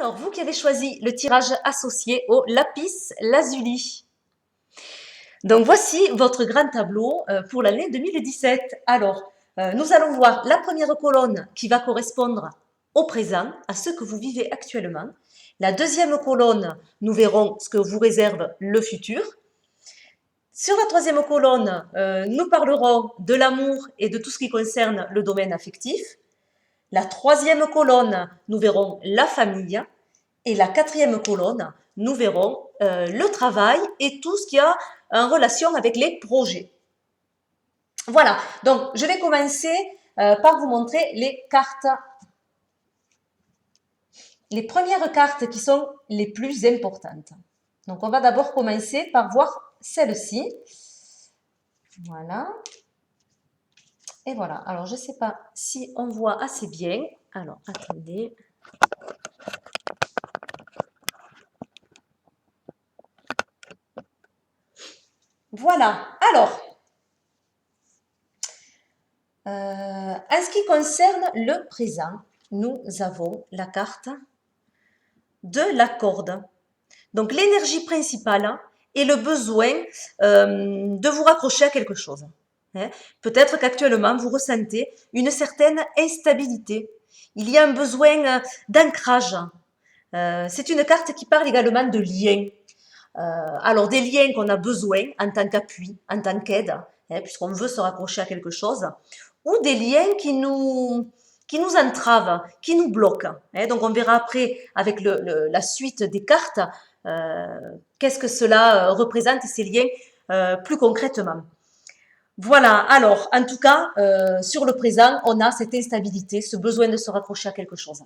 Alors, vous qui avez choisi le tirage associé au lapis lazuli. Donc, voici votre grand tableau pour l'année 2017. Alors, nous allons voir la première colonne qui va correspondre au présent, à ce que vous vivez actuellement. La deuxième colonne, nous verrons ce que vous réserve le futur. Sur la troisième colonne, nous parlerons de l'amour et de tout ce qui concerne le domaine affectif. La troisième colonne, nous verrons la famille. Et la quatrième colonne, nous verrons le travail et tout ce qui a en relation avec les projets. Voilà, donc je vais commencer par vous montrer les cartes. Les premières cartes qui sont les plus importantes. Donc on va d'abord commencer par voir celle-ci. Voilà. Et voilà, alors je ne sais pas si on voit assez bien. Alors attendez. Voilà, alors, en ce qui concerne le présent, nous avons la carte de la corde. Donc l'énergie principale est le besoin de vous raccrocher à quelque chose. Hein. Peut-être qu'actuellement vous ressentez une certaine instabilité. Il y a un besoin d'ancrage. C'est une carte qui parle également de liens. Alors des liens qu'on a besoin en tant qu'appui, en tant qu'aide, hein, puisqu'on veut se raccrocher à quelque chose, ou des liens qui nous entravent, qui nous bloquent. Hein. Donc on verra après avec la suite des cartes qu'est-ce que cela représente ces liens plus concrètement. Voilà, alors en tout cas, sur le présent, on a cette instabilité, ce besoin de se raccrocher à quelque chose.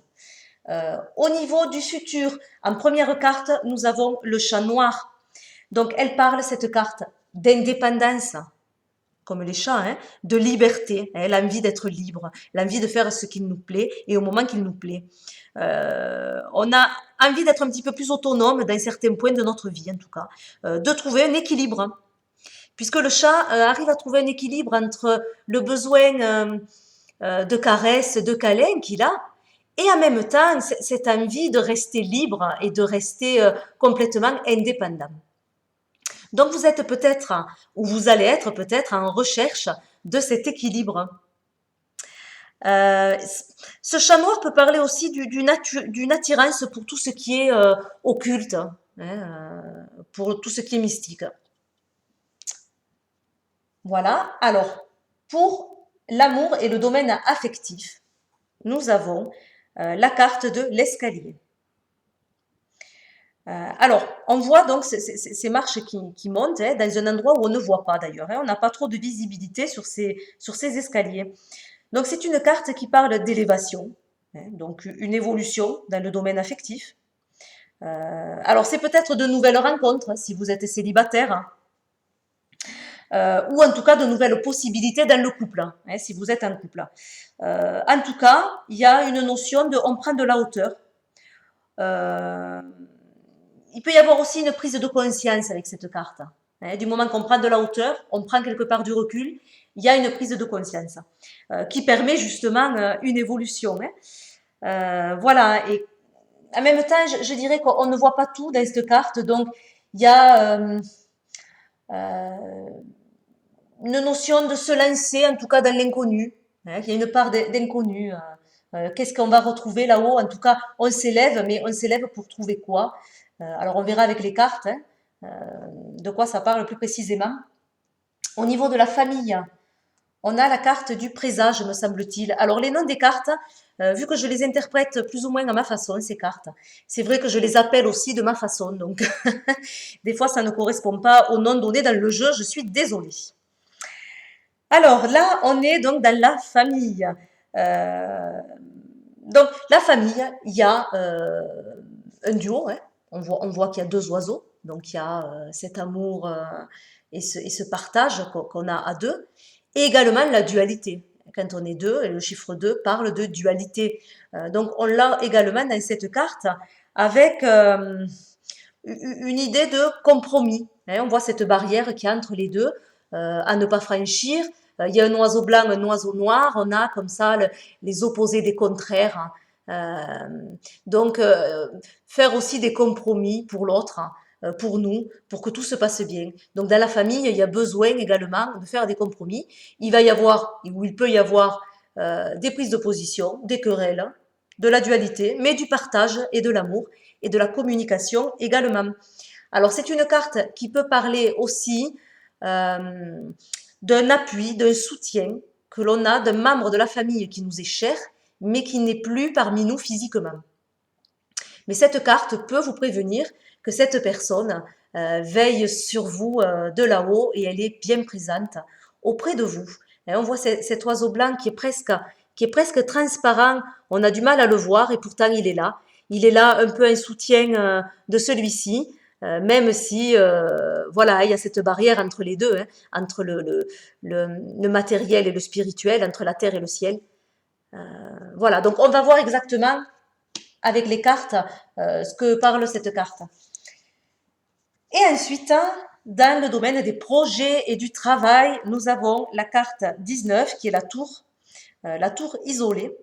Au niveau du futur, en première carte, nous avons le chat noir. Donc, elle parle, cette carte, d'indépendance, comme les chats, hein, de liberté, hein, l'envie d'être libre, l'envie de faire ce qu'il nous plaît et au moment qu'il nous plaît. On a envie d'être un petit peu plus autonome dans certains points de notre vie, en tout cas, de trouver un équilibre. Puisque le chat arrive à trouver un équilibre entre le besoin de caresses, de câlins qu'il a, et en même temps, cette envie de rester libre et de rester complètement indépendant. Donc, vous êtes peut-être, ou vous allez être peut-être en recherche de cet équilibre. Ce chat noir peut parler aussi d'une attirance pour tout ce qui est occulte, hein, pour tout ce qui est mystique. Voilà, alors, pour l'amour et le domaine affectif, nous avons la carte de l'escalier. Alors, on voit donc ces marches qui montent hein, dans un endroit où on ne voit pas d'ailleurs. Hein, on n'a pas trop de visibilité sur ces escaliers. Donc, c'est une carte qui parle d'élévation, hein, donc une évolution dans le domaine affectif. Alors, c'est peut-être de nouvelles rencontres hein, si vous êtes célibataire. Ou en tout cas de nouvelles possibilités dans le couple, hein, si vous êtes en couple. En tout cas, il y a une notion de on prend de la hauteur. Il peut y avoir aussi une prise de conscience avec cette carte. Hein, du moment qu'on prend de la hauteur, on prend quelque part du recul, il y a une prise de conscience qui permet justement une évolution. Hein. Voilà, et en même temps, je dirais qu'on ne voit pas tout dans cette carte, donc il y a une notion de se lancer, en tout cas dans l'inconnu. Hein, il y a une part d'inconnu. Qu'est-ce qu'on va retrouver là-haut? En tout cas, on s'élève, mais on s'élève pour trouver quoi? Alors, on verra avec les cartes hein, de quoi ça parle plus précisément. Au niveau de la famille, on a la carte du présage, me semble-t-il. Alors, les noms des cartes, vu que je les interprète plus ou moins à ma façon, ces cartes, c'est vrai que je les appelle aussi de ma façon. Donc, des fois, ça ne correspond pas au nom donné dans le jeu. Je suis désolée. Alors là, on est donc dans la famille. Donc, la famille, il y a un duo. Hein. On voit qu'il y a deux oiseaux. Donc, il y a cet amour et ce partage qu'on a à deux. Et également la dualité. Quand on est deux, et le chiffre 2 parle de dualité. Donc, on l'a également dans cette carte avec une idée de compromis. Hein. On voit cette barrière qui est entre les deux à ne pas franchir. Il y a un oiseau blanc, un oiseau noir. On a comme ça les opposés des contraires. Euh, donc, faire aussi des compromis pour l'autre, pour nous, pour que tout se passe bien. Donc, dans la famille, il y a besoin également de faire des compromis. Il va y avoir, ou il peut y avoir, des prises de position, des querelles, de la dualité, mais du partage et de l'amour et de la communication également. Alors, c'est une carte qui peut parler aussi euh, d'un appui, d'un soutien que l'on a d'un membre de la famille qui nous est cher, mais qui n'est plus parmi nous physiquement. Mais cette carte peut vous prévenir que cette personne veille sur vous de là-haut et elle est bien présente auprès de vous. Et on voit cet oiseau blanc qui est presque transparent. On a du mal à le voir et pourtant il est là. Il est là un peu un soutien de celui-ci, même si voilà, il y a cette barrière entre les deux, hein, entre le matériel et le spirituel, entre la terre et le ciel. Voilà, donc on va voir exactement avec les cartes ce que parle cette carte. Et ensuite, dans le domaine des projets et du travail, nous avons la carte 19 qui est la tour isolée.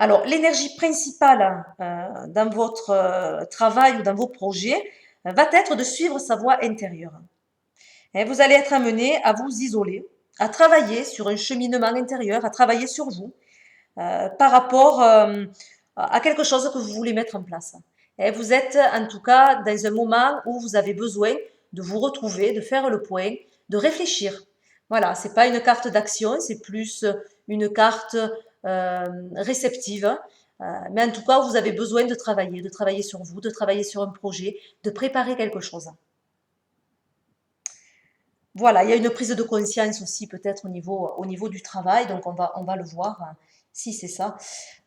Alors, l'énergie principale dans votre travail ou dans vos projets va être de suivre sa voie intérieure. Et vous allez être amené à vous isoler, à travailler sur un cheminement intérieur, à travailler sur vous par rapport à quelque chose que vous voulez mettre en place. Et vous êtes en tout cas dans un moment où vous avez besoin de vous retrouver, de faire le point, de réfléchir. Voilà, c'est pas une carte d'action, c'est plus une carte réceptive. Mais en tout cas, vous avez besoin de travailler sur vous, de travailler sur un projet, de préparer quelque chose. Voilà, il y a une prise de conscience aussi peut-être au niveau du travail, donc on va le voir si c'est ça.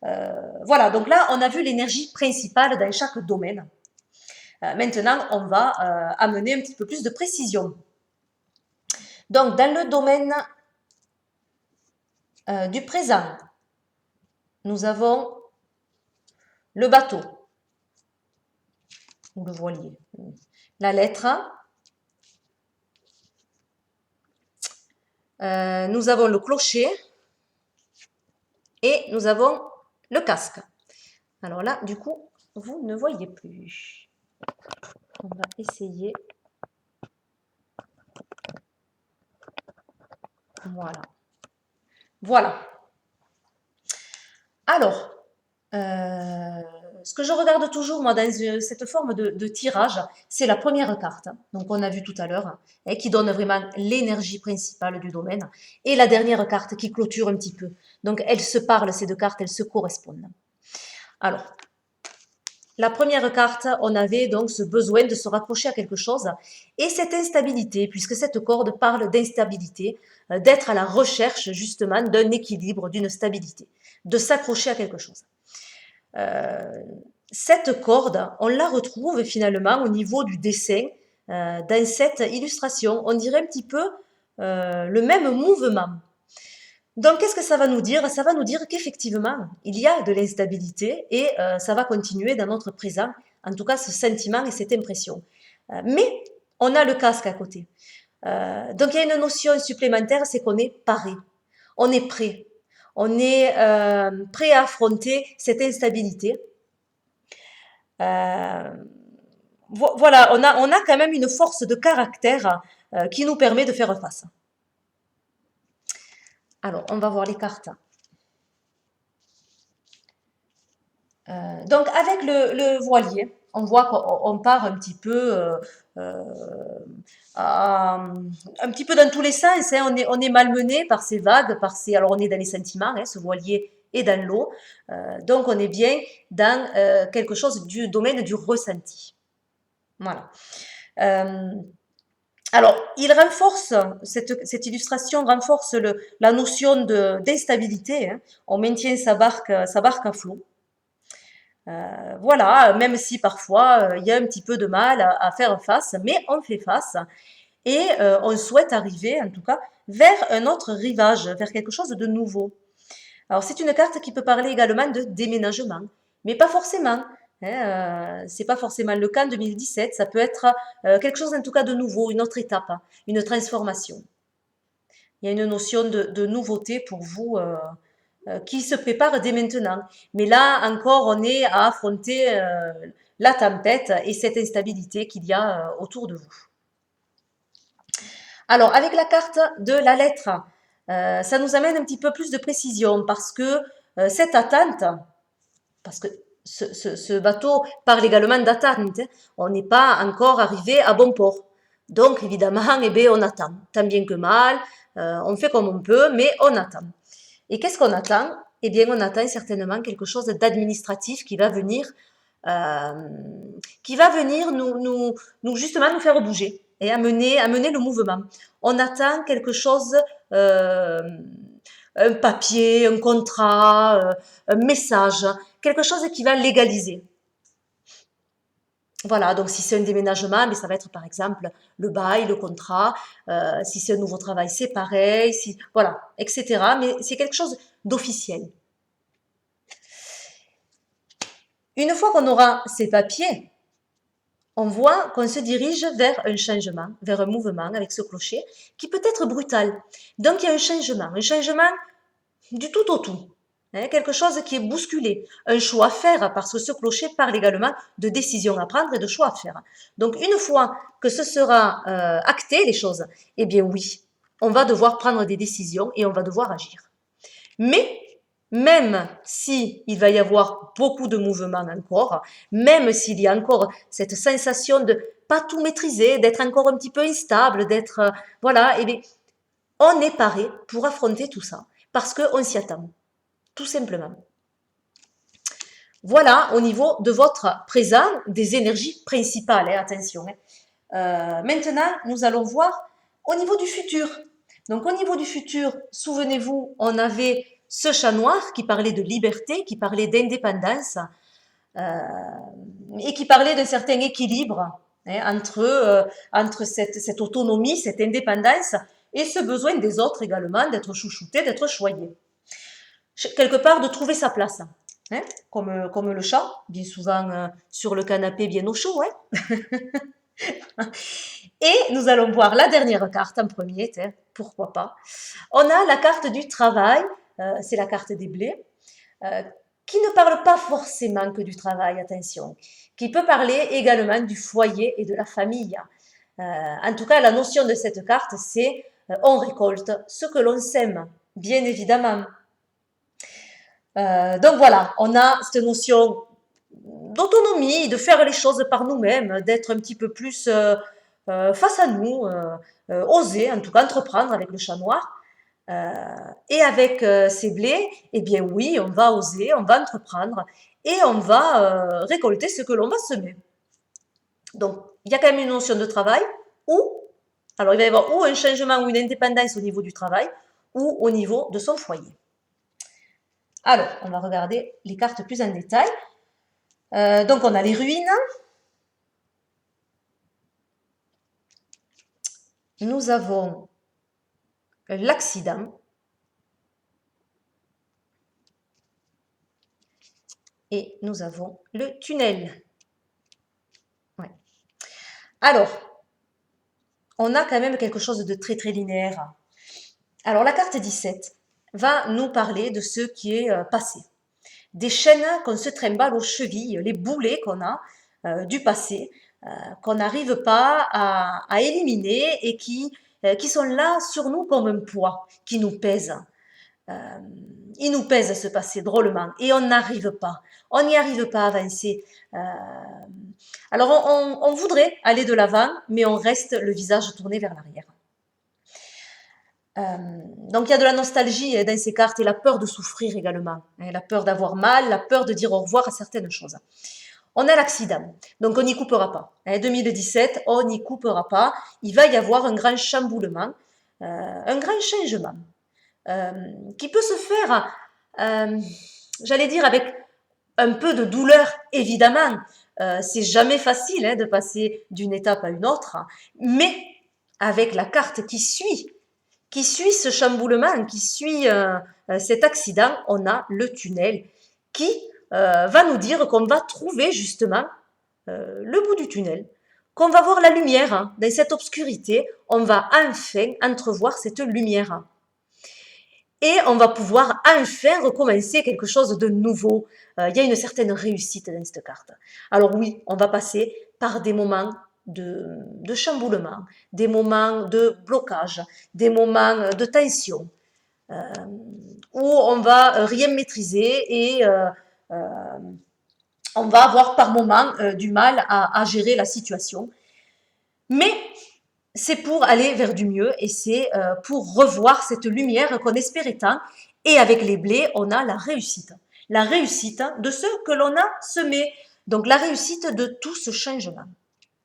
Voilà, donc là, on a vu l'énergie principale dans chaque domaine. Maintenant, on va amener un petit peu plus de précision. Donc, dans le domaine du présent, nous avons le bateau, ou le voilier, la lettre, nous avons le clocher et nous avons le casque. Alors là, du coup, vous ne voyez plus. On va essayer. Voilà. Voilà. Alors, ce que je regarde toujours, moi, dans cette forme de tirage, c'est la première carte. Donc, on a vu tout à l'heure, hein, qui donne vraiment l'énergie principale du domaine. Et la dernière carte qui clôture un petit peu. Donc, elles se parlent, ces deux cartes, elles se correspondent. Alors, la première carte, on avait donc ce besoin de se raccrocher à quelque chose et cette instabilité, puisque cette corde parle d'instabilité, d'être à la recherche justement d'un équilibre, d'une stabilité, de s'accrocher à quelque chose. Cette corde, on la retrouve finalement au niveau du dessin dans cette illustration. On dirait un petit peu le même mouvement. Donc, qu'est-ce que ça va nous dire? Ça va nous dire qu'effectivement, il y a de l'instabilité et ça va continuer dans notre présent, en tout cas ce sentiment et cette impression. Mais on a le casque à côté. Donc, il y a une notion supplémentaire, c'est qu'on est paré, on est prêt. On est prêt à affronter cette instabilité. Euh, voilà, on a quand même une force de caractère qui nous permet de faire face. Alors, on va voir les cartes. Donc, avec le voilier, on voit qu'on part un petit peu, un petit peu dans tous les sens. Hein. On est malmené par ces vagues, alors on est dans les sentiments, hein, ce voilier est dans l'eau. Donc, on est bien dans quelque chose du domaine du ressenti. Voilà. Alors, cette illustration renforce la notion d'instabilité. Hein. On maintient sa barque à flot. Voilà, même si parfois il y a un petit peu de mal à faire face, mais on fait face et on souhaite arriver en tout cas vers un autre rivage, vers quelque chose de nouveau. Alors c'est une carte qui peut parler également de déménagement, mais pas forcément. Hein, c'est pas forcément le cas en 2017, ça peut être quelque chose en tout cas de nouveau, une autre étape, une transformation. Il y a une notion de nouveauté pour vous qui se prépare dès maintenant. Mais là encore, on est à affronter la tempête et cette instabilité qu'il y a autour de vous. Alors, avec la carte de la lettre, ça nous amène un petit peu plus de précision parce que cette attente, parce que ce bateau parle également d'attente, hein, on n'est pas encore arrivé à bon port. Donc, évidemment, eh bien, on attend, tant bien que mal, on fait comme on peut, mais on attend. Et qu'est-ce qu'on attend? Eh bien, on attend certainement quelque chose d'administratif euh, qui va venir nous justement nous faire bouger et amener le mouvement. On attend quelque chose, un papier, un contrat, un message, quelque chose qui va légaliser. Voilà, donc si c'est un déménagement, mais ça va être par exemple le bail, le contrat. Si c'est un nouveau travail, c'est pareil. Si, voilà, etc. Mais c'est quelque chose d'officiel. Une fois qu'on aura ces papiers, on voit qu'on se dirige vers un changement, vers un mouvement avec ce clocher qui peut être brutal. Donc il y a un changement du tout au tout. Hein, quelque chose qui est bousculé, un choix à faire, parce que ce clocher parle également de décisions à prendre et de choix à faire. Donc une fois que ce sera acté, les choses, eh bien oui, on va devoir prendre des décisions et on va devoir agir. Mais même si il va y avoir beaucoup de mouvements encore, même s'il y a encore cette sensation de pas tout maîtriser, d'être encore un petit peu instable, d'être voilà, et bien, on est paré pour affronter tout ça parce qu'on s'y attend, tout simplement. Voilà au niveau de votre présent des énergies principales, hein, attention. Maintenant, nous allons voir au niveau du futur. Donc au niveau du futur, souvenez-vous, on avait ce chat noir qui parlait de liberté, qui parlait d'indépendance euh, et qui parlait d'un certain équilibre hein, entre cette autonomie, cette indépendance et ce besoin des autres également d'être chouchouté, d'être choyé. Quelque part, de trouver sa place. Hein, comme le chat, bien souvent sur le canapé, bien au chaud. Hein. Et nous allons voir la dernière carte en premier, pourquoi pas. On a la carte du travail, c'est la carte des blés, euh, qui ne parle pas forcément que du travail, attention, qui peut parler également du foyer et de la famille. En tout cas, la notion de cette carte, c'est on récolte ce que l'on sème, bien évidemment. Donc voilà, on a cette notion d'autonomie, de faire les choses par nous-mêmes, d'être un petit peu plus face à nous, oser en tout cas entreprendre avec le chat noir. Et avec ces blés, eh bien oui, on va oser, on va entreprendre et on va récolter ce que l'on va semer. Donc, il y a quand même une notion de travail ou, alors il va y avoir ou un changement ou une indépendance au niveau du travail ou au niveau de son foyer. Alors, on va regarder les cartes plus en détail. Donc, on a les ruines. Nous avons l'accident. Et nous avons le tunnel. Ouais. Alors, on a quand même quelque chose de très très linéaire. Alors, la carte 17 va nous parler de ce qui est passé. Des chaînes qu'on se trimballe aux chevilles, les boulets qu'on a du passé, qu'on n'arrive pas à éliminer et qui sont là sur nous comme un poids, qui nous pèsent. Il nous pèse ce passé drôlement et on n'arrive pas. On n'y arrive pas à avancer. Alors on voudrait aller de l'avant, mais on reste le visage tourné vers l'arrière. Donc il y a de la nostalgie dans ces cartes et la peur de souffrir également. La peur d'avoir mal, la peur de dire au revoir à certaines choses. On a l'accident, donc on n'y coupera pas. 2017, on n'y coupera pas. Il va y avoir un grand chamboulement, un grand changement qui peut se faire, j'allais dire, avec un peu de douleur, évidemment. C'est jamais facile de passer d'une étape à une autre, mais avec la carte qui suit ce chamboulement, qui suit cet accident, on a le tunnel qui va nous dire qu'on va trouver justement le bout du tunnel, qu'on va voir la lumière dans cette obscurité, on va enfin entrevoir cette lumière. et on va pouvoir enfin recommencer quelque chose de nouveau. Il y a une certaine réussite dans cette carte. Alors oui, on va passer par des moments de chamboulement, des moments de blocage, des moments de tension, euh, où on va rien maîtriser et on va avoir par moments du mal à gérer la situation. Mais c'est pour aller vers du mieux et c'est pour revoir cette lumière qu'on espérait tant. Et avec les blés, on a la réussite. La réussite de ce que l'on a semé. Donc la réussite de tout ce changement.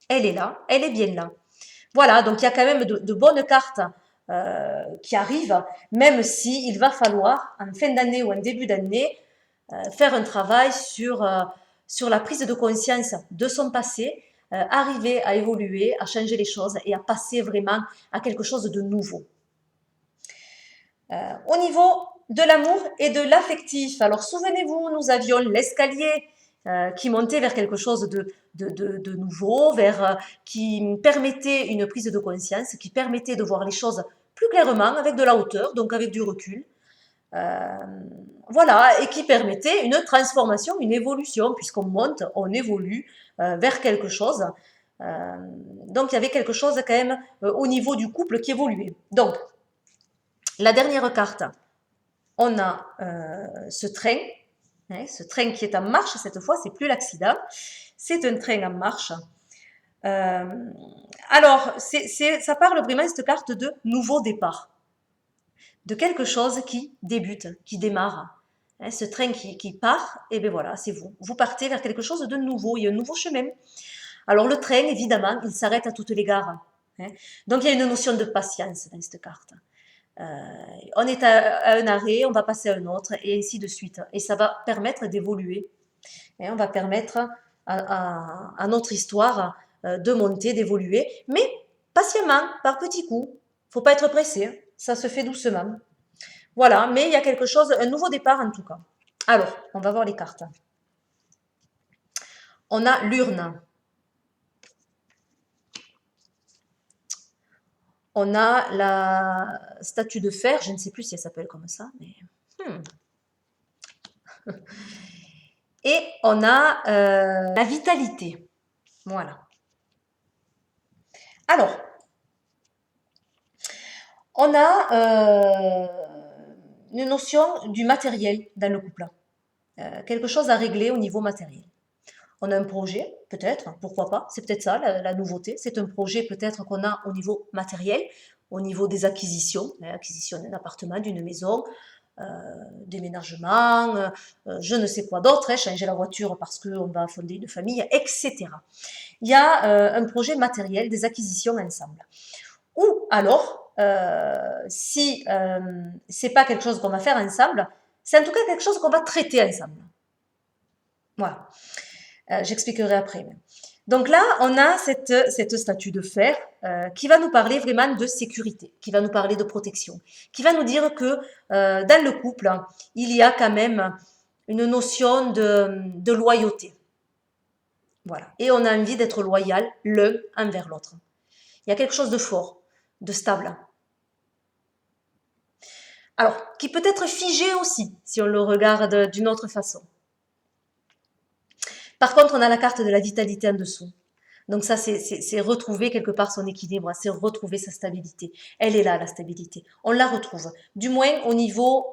Elle est là, elle est bien là. Voilà, donc il y a quand même de bonnes cartes qui arrivent, même si il va falloir, en fin d'année ou en début d'année, faire un travail sur la prise de conscience de son passé, arriver à évoluer, à changer les choses et à passer vraiment à quelque chose de nouveau. Au niveau de l'amour et de l'affectif, alors souvenez-vous, nous avions l'escalier qui montait vers quelque chose de nouveau, qui permettait une prise de conscience, qui permettait de voir les choses plus clairement, avec de la hauteur, donc avec du recul. Voilà, et qui permettait une transformation, une évolution, puisqu'on monte, on évolue vers quelque chose. Donc il y avait quelque chose quand même au niveau du couple qui évoluait. Donc, la dernière carte, on a ce train qui est en marche cette fois, c'est plus l'accident, c'est un train en marche. Alors, ça parle vraiment cette carte de nouveau départ, de quelque chose qui débute, qui démarre. Ce train qui part, et bien voilà, c'est vous. Vous partez vers quelque chose de nouveau, il y a un nouveau chemin. Alors le train, évidemment, il s'arrête à toutes les gares. Donc il y a une notion de patience dans cette carte. On est à un arrêt, on va passer à un autre, et ainsi de suite. Et ça va permettre d'évoluer. On va permettre à notre histoire de monter, d'évoluer, mais patiemment, par petits coups. Faut pas être pressé, ça se fait doucement. Voilà, mais il y a quelque chose, un nouveau départ en tout cas. Alors, on va voir les cartes. On a l'urne. On a la statue de fer, je ne sais plus si elle s'appelle comme ça, mais... Et on a la vitalité. Voilà. Alors, on a une notion du matériel dans le couple. Quelque chose à régler au niveau matériel. On a un projet, peut-être, pourquoi pas, c'est peut-être ça la nouveauté, c'est un projet peut-être qu'on a au niveau matériel, au niveau des acquisitions, l'acquisition d'un appartement, d'une maison, déménagement, je ne sais quoi d'autre, changer la voiture parce qu'on va fonder une famille, etc. Il y a un projet matériel, des acquisitions ensemble. Ou alors, si c'est pas quelque chose qu'on va faire ensemble, c'est en tout cas quelque chose qu'on va traiter ensemble. Voilà. J'expliquerai après. Donc là, on a cette statue de fer qui va nous parler vraiment de sécurité, qui va nous parler de protection, qui va nous dire que dans le couple, il y a quand même une notion de loyauté. Voilà. Et on a envie d'être loyal l'un envers l'autre. Il y a quelque chose de fort, de stable. Alors, qui peut être figé aussi, si on le regarde d'une autre façon. Par contre, on a la carte de la vitalité en dessous. Donc ça, c'est retrouver quelque part son équilibre, c'est retrouver sa stabilité. Elle est là, la stabilité. On la retrouve. Du moins, au niveau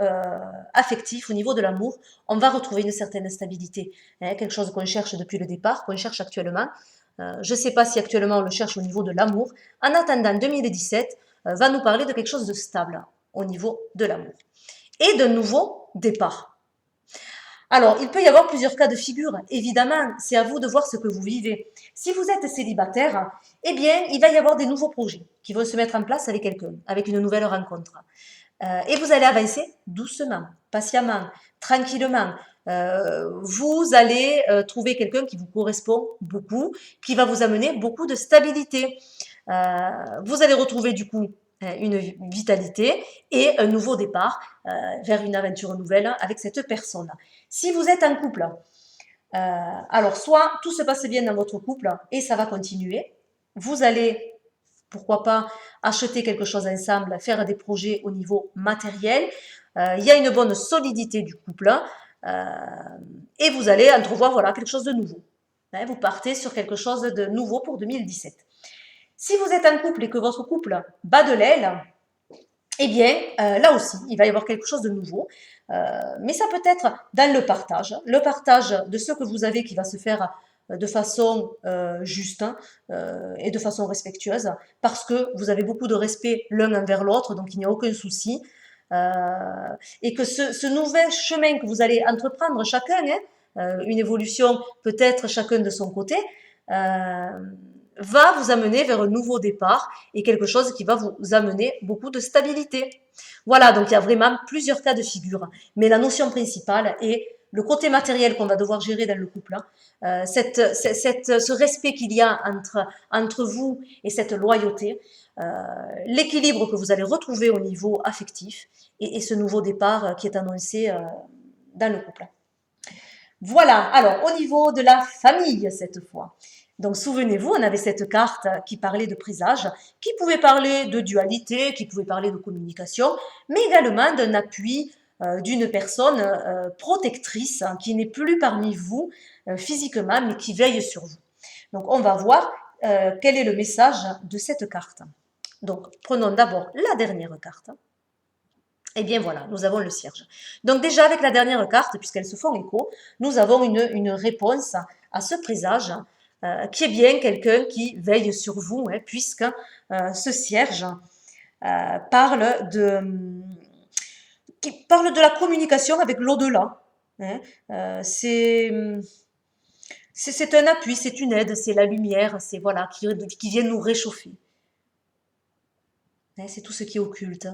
affectif, au niveau de l'amour, on va retrouver une certaine stabilité. Quelque chose qu'on cherche depuis le départ, qu'on cherche actuellement. Je ne sais pas si actuellement on le cherche au niveau de l'amour. En attendant, 2017 va nous parler de quelque chose de stable au niveau de l'amour. Et de nouveau départ. Alors, il peut y avoir plusieurs cas de figure. Évidemment, c'est à vous de voir ce que vous vivez. Si vous êtes célibataire, eh bien, il va y avoir des nouveaux projets qui vont se mettre en place avec quelqu'un, avec une nouvelle rencontre. Et vous allez avancer doucement, patiemment, tranquillement. Vous allez trouver quelqu'un qui vous correspond beaucoup, qui va vous amener beaucoup de stabilité. Vous allez retrouver du coup une vitalité et un nouveau départ vers une aventure nouvelle avec cette personne. Si vous êtes en couple, alors soit tout se passe bien dans votre couple et ça va continuer, vous allez, pourquoi pas, acheter quelque chose ensemble, faire des projets au niveau matériel, il y a une bonne solidité du couple, et vous allez entrevoir voilà, quelque chose de nouveau. Hein, vous partez sur quelque chose de nouveau pour 2017. Si vous êtes un couple et que votre couple bat de l'aile, eh bien, là aussi, il va y avoir quelque chose de nouveau. Mais ça peut être dans le partage de ce que vous avez qui va se faire de façon juste et de façon respectueuse, parce que vous avez beaucoup de respect l'un envers l'autre, donc il n'y a aucun souci. Et que ce nouvel chemin que vous allez entreprendre chacun, une évolution peut-être chacun de son côté, va vous amener vers un nouveau départ et quelque chose qui va vous amener beaucoup de stabilité. Voilà, donc il y a vraiment plusieurs cas de figure, mais la notion principale est le côté matériel qu'on va devoir gérer dans le couple, ce respect qu'il y a entre vous et cette loyauté, l'équilibre que vous allez retrouver au niveau affectif et ce nouveau départ qui est annoncé dans le couple. Voilà, alors au niveau de la famille cette fois. Donc souvenez-vous, on avait cette carte qui parlait de présage, qui pouvait parler de dualité, qui pouvait parler de communication, mais également d'un appui d'une personne protectrice qui n'est plus parmi vous physiquement, mais qui veille sur vous. Donc on va voir quel est le message de cette carte. Donc prenons d'abord la dernière carte. Eh bien voilà, nous avons le cierge. Donc déjà avec la dernière carte, puisqu'elles se font écho, nous avons une réponse à ce présage qui est bien quelqu'un qui veille sur vous, hein, puisque ce cierge parle de la communication avec l'au-delà. Hein. C'est un appui, c'est une aide, c'est la lumière, c'est voilà qui vient nous réchauffer. Hein, c'est tout ce qui est occulte.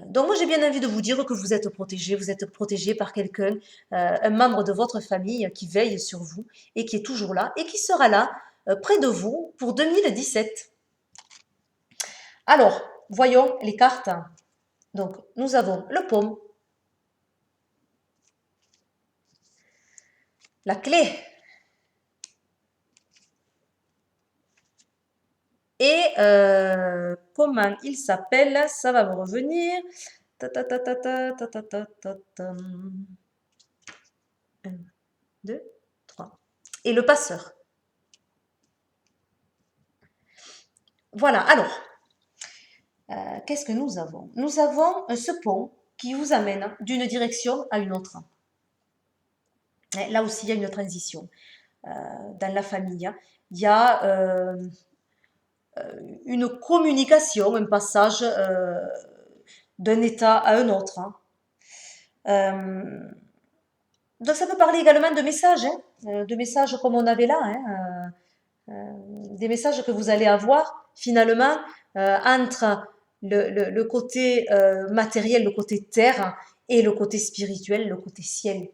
Donc moi j'ai bien envie de vous dire que vous êtes protégé par quelqu'un, un membre de votre famille qui veille sur vous et qui est toujours là et qui sera là près de vous pour 2017. Alors, voyons les cartes. Donc nous avons le paume, la clé et comment il s'appelle, ça va me revenir. Ta, ta, ta, ta, ta, ta, ta, ta, ta, ta. 1, 2, 3. Et le passeur. Voilà, alors, qu'est-ce que nous avons? Nous avons ce pont qui vous amène d'une direction à une autre. Et là aussi, il y a une transition dans la famille. Il y a une communication, un passage d'un état à un autre. Donc ça peut parler également de messages, de messages comme on avait là, des messages que vous allez avoir finalement entre le côté matériel, le côté terre et le côté spirituel, le côté ciel.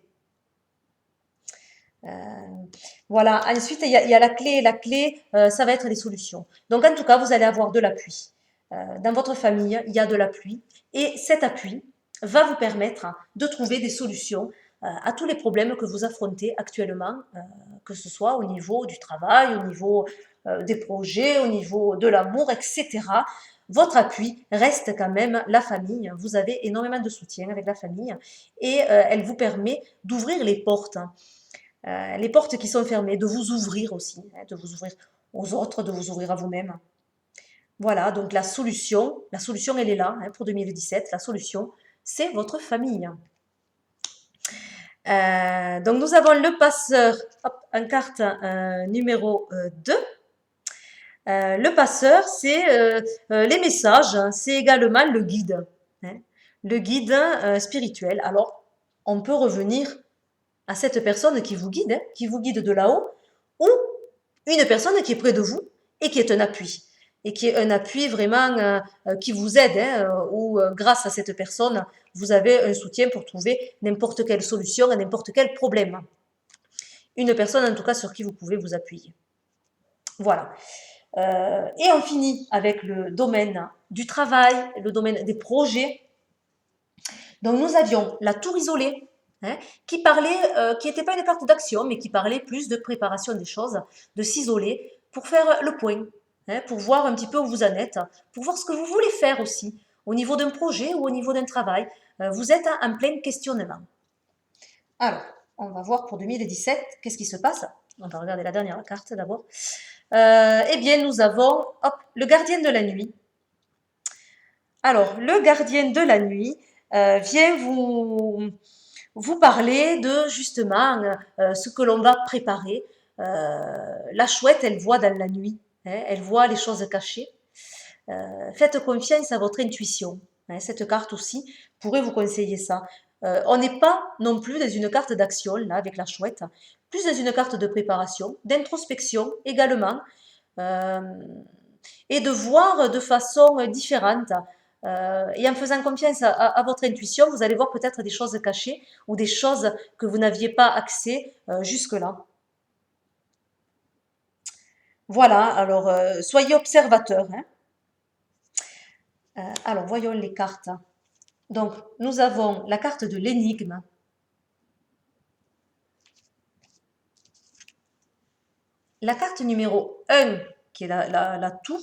Voilà, ensuite il y a la clé, ça va être les solutions. Donc en tout cas, vous allez avoir de l'appui. Dans votre famille, il y a de l'appui et cet appui va vous permettre de trouver des solutions à tous les problèmes que vous affrontez actuellement, que ce soit au niveau du travail, au niveau des projets, au niveau de l'amour, etc. Votre appui reste quand même la famille. Vous avez énormément de soutien avec la famille et elle vous permet d'ouvrir les portes qui sont fermées, de vous ouvrir aussi, de vous ouvrir aux autres, de vous ouvrir à vous-même. Voilà, donc la solution elle est là pour 2017. La solution, c'est votre famille. Donc nous avons le passeur en carte numéro 2. Le passeur, c'est les messages, c'est également le guide. Le guide spirituel. Alors, on peut revenir à cette personne qui vous guide de là-haut, ou une personne qui est près de vous et qui est un appui. Et qui est un appui vraiment qui vous aide, ou grâce à cette personne, vous avez un soutien pour trouver n'importe quelle solution à n'importe quel problème. Une personne en tout cas sur qui vous pouvez vous appuyer. Voilà. Et on finit avec le domaine du travail, le domaine des projets. Donc nous avions la tour isolée, qui n'était pas une carte d'action, mais qui parlait plus de préparation des choses, de s'isoler pour faire le point, pour voir un petit peu où vous en êtes, pour voir ce que vous voulez faire aussi au niveau d'un projet ou au niveau d'un travail. Vous êtes en plein questionnement. Alors, on va voir pour 2017, qu'est-ce qui se passe? On va regarder la dernière carte d'abord. Eh bien, nous avons le gardien de la nuit. Alors, le gardien de la nuit vient vous parler de justement ce que l'on va préparer. La chouette, elle voit dans la nuit, hein, elle voit les choses cachées. Faites confiance à votre intuition. Hein, cette carte aussi pourrait vous conseiller ça. On n'est pas non plus dans une carte d'action, là, avec la chouette, plus dans une carte de préparation, d'introspection également, euh, et de voir de façon différente. Et en faisant confiance à votre intuition, vous allez voir peut-être des choses cachées ou des choses que vous n'aviez pas accès jusque-là. Voilà, alors soyez observateurs. Hein. Alors, voyons les cartes. Donc, nous avons la carte de l'énigme. La carte numéro 1, qui est la tour,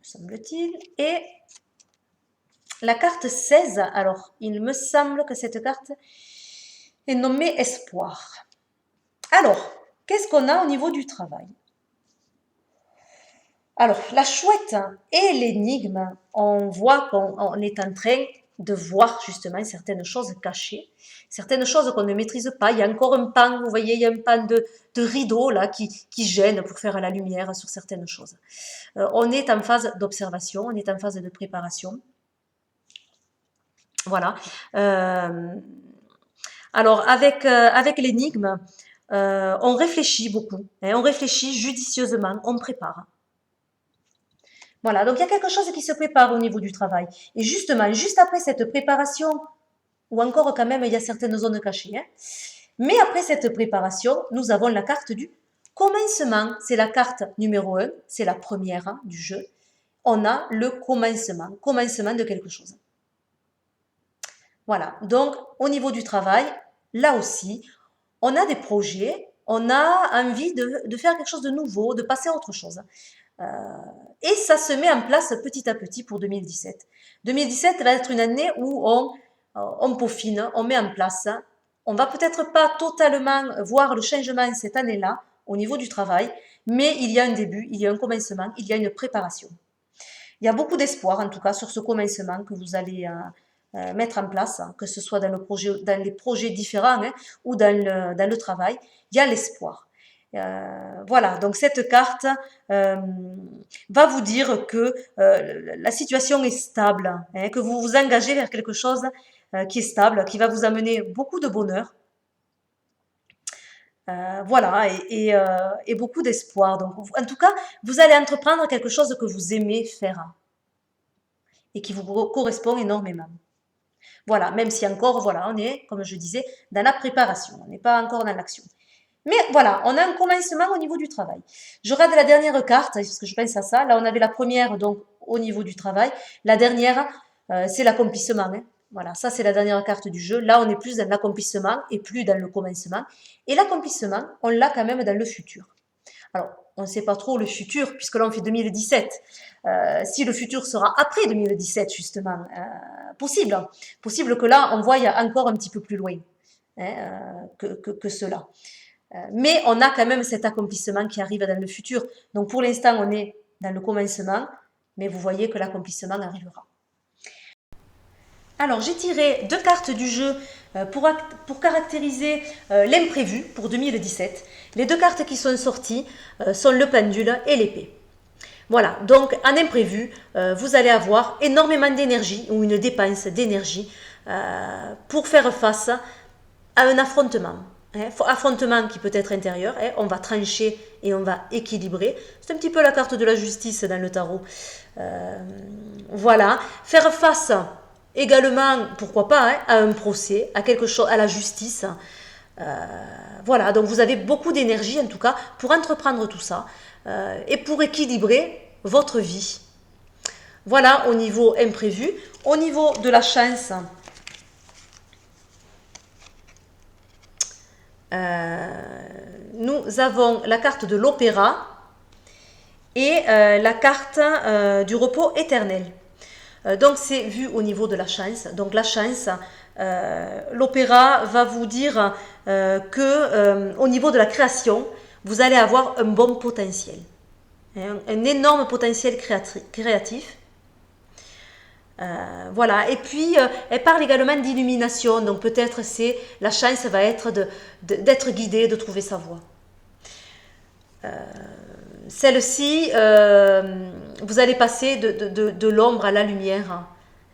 semble-t-il, et la carte 16. Alors, il me semble que cette carte est nommée espoir. Alors, qu'est-ce qu'on a au niveau du travail? Alors, la chouette et l'énigme, on voit qu'on est en train de voir justement certaines choses cachées, certaines choses qu'on ne maîtrise pas. Il y a encore un pan, vous voyez, il y a un pan de rideau là qui gêne pour faire la lumière sur certaines choses. On est en phase d'observation, on est en phase de préparation. Voilà. Alors, avec l'énigme, on réfléchit beaucoup, hein, on réfléchit judicieusement, on prépare. Voilà, donc il y a quelque chose qui se prépare au niveau du travail. Et justement, juste après cette préparation, ou encore quand même il y a certaines zones cachées, hein, mais après cette préparation, nous avons la carte du commencement. C'est la carte numéro 1, c'est la première hein, du jeu. On a le commencement de quelque chose. Voilà, donc au niveau du travail, là aussi, on a des projets, on a envie de faire quelque chose de nouveau, de passer à autre chose. Et ça se met en place petit à petit pour 2017. 2017 va être une année où on peaufine, on met en place. On va peut-être pas totalement voir le changement cette année-là au niveau du travail, mais il y a un début, il y a un commencement, il y a une préparation. Il y a beaucoup d'espoir en tout cas sur ce commencement que vous allez mettre en place, que ce soit dans les projets différents hein, ou dans le travail. Il y a l'espoir. Voilà, donc cette carte va vous dire que la situation est stable, hein, que vous vous engagez vers quelque chose qui est stable, qui va vous amener beaucoup de bonheur. Voilà, et beaucoup d'espoir. Donc, en tout cas, vous allez entreprendre quelque chose que vous aimez faire et qui vous correspond énormément. Voilà, même si encore, voilà, on est, comme je disais, dans la préparation, on n'est pas encore dans l'action. Mais voilà, on a un commencement au niveau du travail. Je regarde la dernière carte, parce que je pense à ça. Là, on avait la première, donc, au niveau du travail. La dernière, c'est l'accomplissement. Hein. Voilà, ça, c'est la dernière carte du jeu. Là, on est plus dans l'accomplissement et plus dans le commencement. Et l'accomplissement, on l'a quand même dans le futur. Alors, on ne sait pas trop le futur, puisque là, on fait 2017. Si le futur sera après 2017, justement, possible. Possible que là, on voie encore un petit peu plus loin hein, que cela. Mais on a quand même cet accomplissement qui arrive dans le futur. Donc pour l'instant, on est dans le commencement, mais vous voyez que l'accomplissement arrivera. Alors j'ai tiré 2 cartes du jeu pour caractériser l'imprévu pour 2017. Les 2 cartes qui sont sorties sont le pendule et l'épée. Voilà, donc en imprévu, vous allez avoir énormément d'énergie ou une dépense d'énergie pour faire face à un affrontement. Affrontement qui peut être intérieur, on va trancher et on va équilibrer. C'est un petit peu la carte de la justice dans le tarot. Voilà, faire face également, pourquoi pas, à un procès, à quelque chose, à la justice. Voilà, donc vous avez beaucoup d'énergie en tout cas pour entreprendre tout ça et pour équilibrer votre vie. Voilà au niveau imprévu. Au niveau de la chance, nous avons la carte de l'opéra et la carte du repos éternel. Donc c'est vu au niveau de la chance. Donc la chance, l'opéra va vous dire que au niveau de la création, vous allez avoir un bon potentiel, un énorme potentiel créatif. Voilà, et puis elle parle également d'illumination, donc peut-être c'est la chance va être d'être guidée, de trouver sa voie. Celle-ci, vous allez passer de l'ombre à la lumière.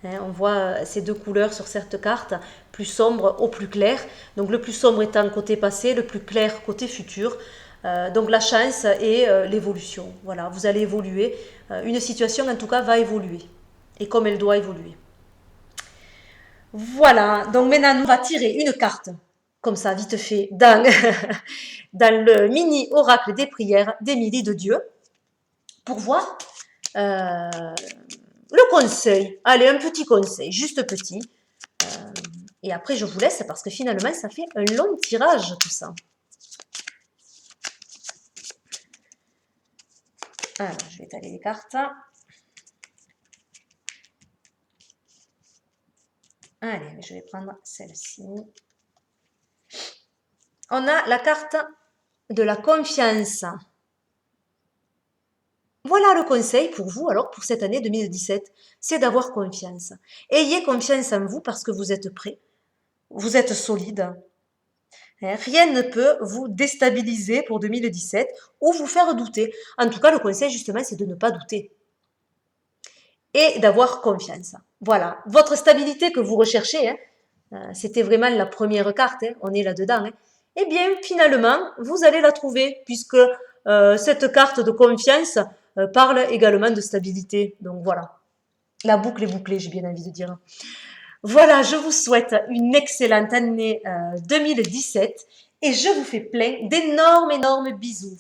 On voit ces deux couleurs sur cette carte, plus sombre au plus clair. Donc le plus sombre étant côté passé, le plus clair côté futur. Donc la chance et l'évolution. Voilà, vous allez évoluer. Une situation en tout cas va évoluer. Et comme elle doit évoluer. Voilà, donc maintenant on va tirer une carte, comme ça, vite fait, dans, dans le mini oracle des prières d'Émilie de Dieu, pour voir le conseil. Allez, un petit conseil, juste petit. Et après, je vous laisse parce que finalement, ça fait un long tirage, tout ça. Alors, je vais étaler les cartes. Allez, je vais prendre celle-ci. On a la carte de la confiance. Voilà le conseil pour vous, alors, pour cette année 2017, c'est d'avoir confiance. Ayez confiance en vous parce que vous êtes prêt, vous êtes solide. Rien ne peut vous déstabiliser pour 2017 ou vous faire douter. En tout cas, le conseil, justement, c'est de ne pas douter et d'avoir confiance. Voilà, votre stabilité que vous recherchez, c'était vraiment la première carte, on est là-dedans. Eh bien, finalement, vous allez la trouver puisque cette carte de confiance parle également de stabilité. Donc voilà, la boucle est bouclée, j'ai bien envie de dire. Voilà, je vous souhaite une excellente année 2017 et je vous fais plein d'énormes, énormes bisous.